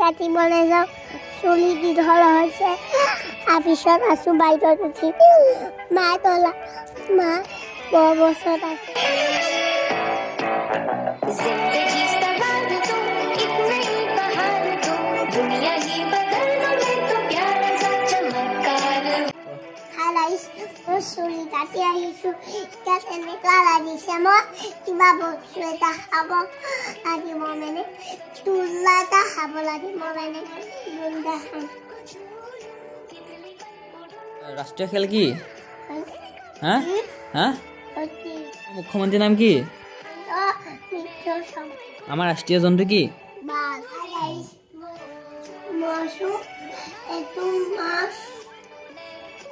কাটিবলৈ যাওঁ চুলি দীঘল হৈছে তাৰপিছত আছোঁ বাইকত উঠি মা তলা মা বৰ বছৰত আছে চুলি কাটি আহিছোঁ এতিয়া কেনেকুৱা লাগিছে মই কিবা বস্তু এটা খাব লাগিব মানে তুলা এটা খাব লাগিব মানে দুটা খাম ৰাষ্ট্ৰীয় খেল কি হা হা মুখ্যমন্ত্ৰীৰ নাম কি আমাৰ ৰাষ্ট্ৰীয় জন্তু কি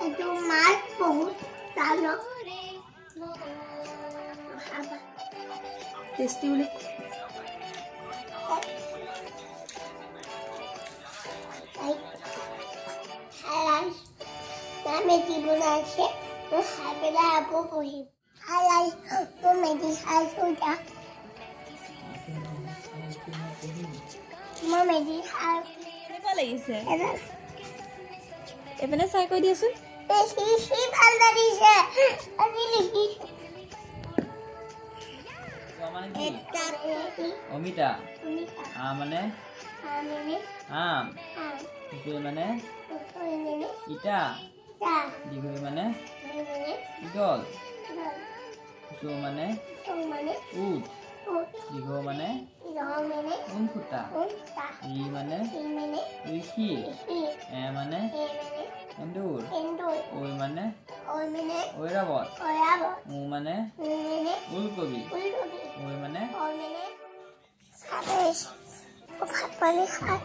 এইটো মাছ বহুত ডাঙৰ টেষ্টি বুলি মেগী বনাইছে মই খাই পেলাই আকৌ পঢ়িম মই মেগী খাইছোঁ এতিয়া মই মেগী খাই কেনেকুৱা লাগিছে এপিনে চাই কৈ দিয়াচোন ভাল লাগিছে আজি লিখিছোঁ অমিতা মানে আম মানে ইটা দীঘল মানে ইগল মানে উট দীঘল মানে ঊনসূতা ৰি মানে ঋষি মানে এন্দুৰ ঐ মানে ঐৰাবত ও মানে ওলকবি ঐ মানে ভাত পানী খাই